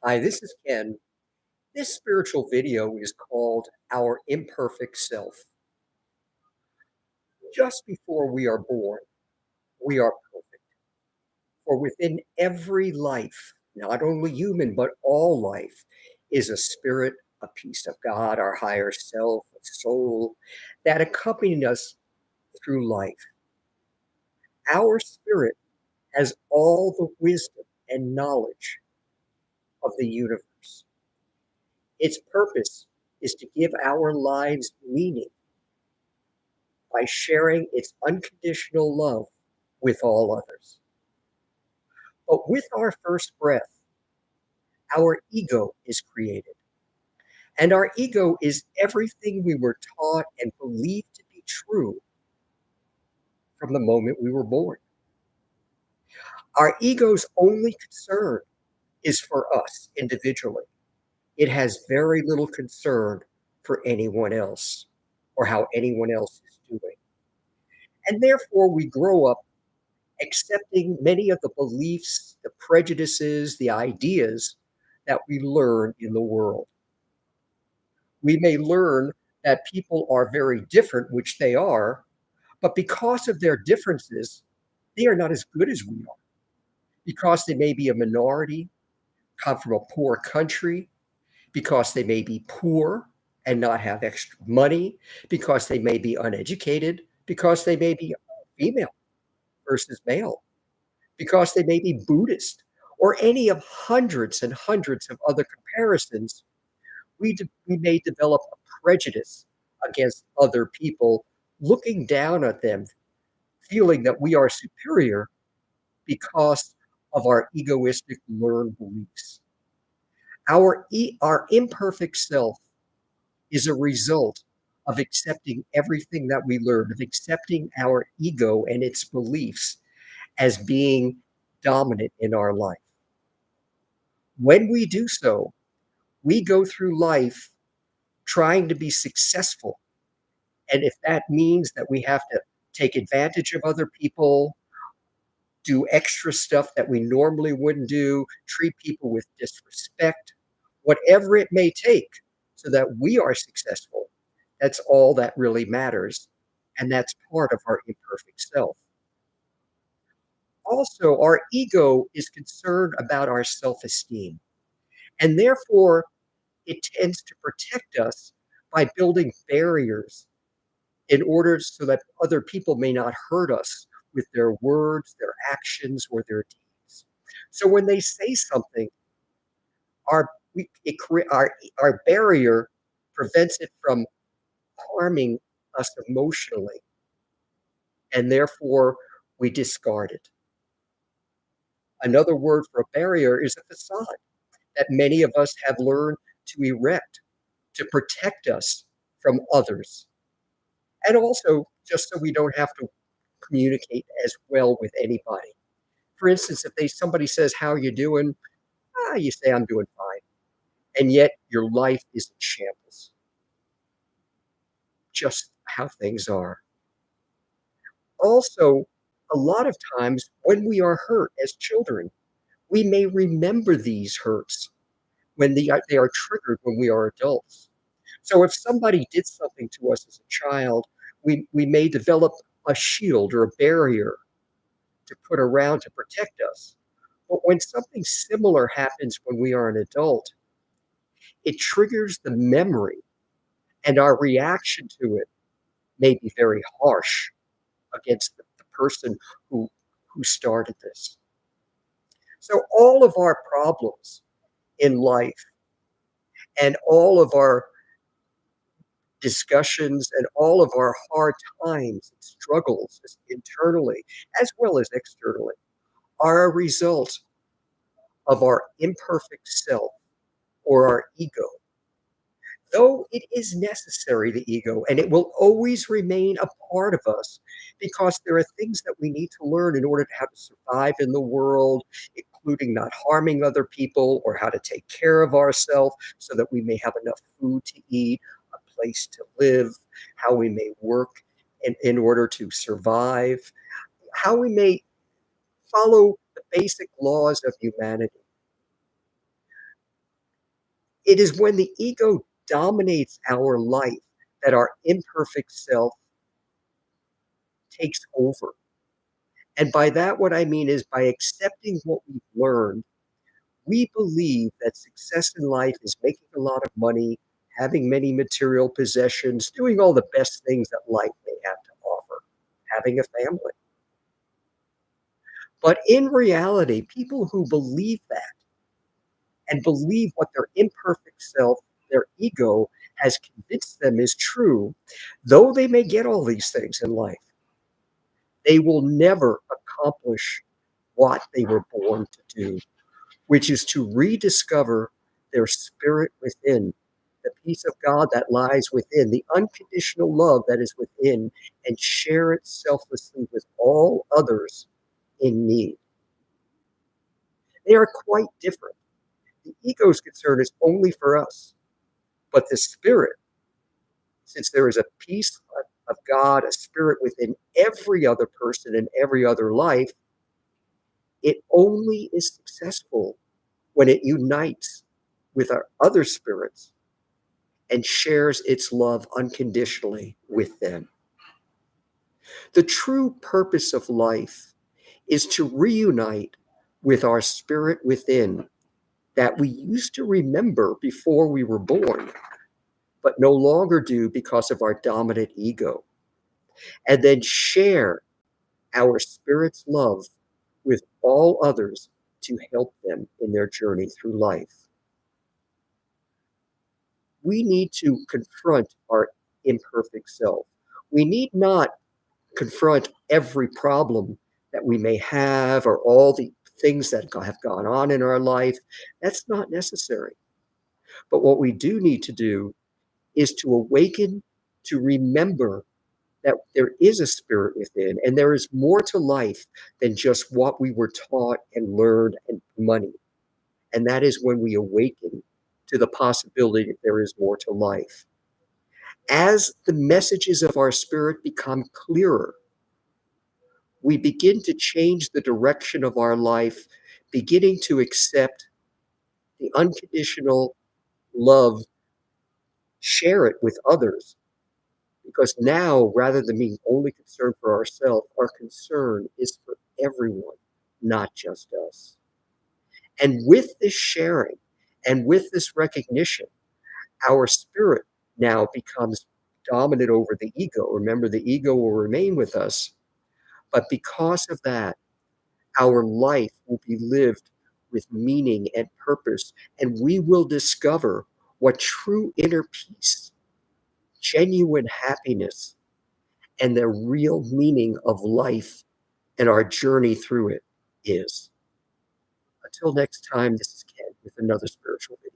Hi, this is Ken. This spiritual video is called Our Imperfect Self. Just before we are born, we are perfect. For within every life, not only human, but all life, is a spirit, a piece of God, our higher self, a soul that accompanied us through life. Our spirit has all the wisdom and knowledge of the universe. Its purpose is to give our lives meaning by sharing its unconditional love with all others. But with our first breath, our ego is created. And our ego is everything we were taught and believed to be true from the moment we were born. Our ego's only concern is for us individually. It has very little concern for anyone else or how anyone else is doing. And therefore, we grow up accepting many of the beliefs, the prejudices, the ideas that we learn in the world. We may learn that people are very different, which they are, but because of their differences, they are not as good as we are. Because they may be a minority, come from a poor country, because they may be poor and not have extra money, because they may be uneducated, because they may be female versus male, because they may be Buddhist, or any of hundreds and hundreds of other comparisons, we may develop a prejudice against other people, looking down at them, feeling that we are superior because of our egoistic learned beliefs. Our imperfect self is a result of accepting everything that we learned, of accepting our ego and its beliefs as being dominant in our life. When we do so, we go through life trying to be successful. And if that means that we have to take advantage of other people, do extra stuff that we normally wouldn't do, treat people with disrespect, whatever it may take so that we are successful, that's all that really matters. And that's part of our imperfect self. Also, our ego is concerned about our self esteem. And therefore, it tends to protect us by building barriers in order so that other people may not hurt us with their words, their actions, or their deeds. So when they say something, our our barrier prevents it from harming us emotionally, and therefore we discard it. Another word for a barrier is a facade that many of us have learned to erect to protect us from others, and also just so we don't have to communicate as well with anybody. For instance, if somebody says, "How are you doing?" You say, "I'm doing fine," and yet your life is in shambles. Just how things are. Also, a lot of times when we are hurt as children, we may remember these hurts when they are triggered when we are adults. So if somebody did something to us as a child, we may develop a shield or a barrier to put around to protect us. But when something similar happens when we are an adult, it triggers the memory, and our reaction to it may be very harsh against the person who started this. So all of our problems in life and all of our discussions and all of our hard times and struggles internally as well as externally are a result of our imperfect self or our ego. Though it is necessary, the ego, and it will always remain a part of us because there are things that we need to learn in order to how to survive in the world, including not harming other people or how to take care of ourselves so that we may have enough food to eat, a place to live, how we may work in order to survive, how we may follow the basic laws of humanity. It is when the ego dominates our life that our imperfect self takes over. And by that, what I mean is by accepting what we've learned, we believe that success in life is making a lot of money, having many material possessions, doing all the best things that life may have to offer, having a family. But in reality, people who believe that and believe what their imperfect self, their ego, has convinced them is true, though they may get all these things in life, they will never accomplish what they were born to do, which is to rediscover their spirit within, the peace of God that lies within, the unconditional love that is within, and share it selflessly with all others in need. They are quite different. The ego's concern is only for us, but the spirit, since there is a peace of God, a spirit within every other person and every other life, it only is successful when it unites with our other spirits and shares its love unconditionally with them. The true purpose of life is to reunite with our spirit within that we used to remember before we were born, but no longer do because of our dominant ego, and then share our spirit's love with all others to help them in their journey through life. We need to confront our imperfect self. We need not confront every problem that we may have or all the things that have gone on in our life. That's not necessary. But what we do need to do is to awaken, to remember that there is a spirit within and there is more to life than just what we were taught and learned and money. And that is when we awaken to the possibility that there is more to life. As the messages of our spirit become clearer, we begin to change the direction of our life, beginning to accept the unconditional love, share it with others. Because now, rather than being only concerned for ourselves, our concern is for everyone, not just us. And with this sharing and with this recognition, our spirit now becomes dominant over the ego. Remember, the ego will remain with us, but because of that, our life will be lived with meaning and purpose, and we will discover what true inner peace, genuine happiness, and the real meaning of life and our journey through it is. Until next time, this is Ken with another spiritual video.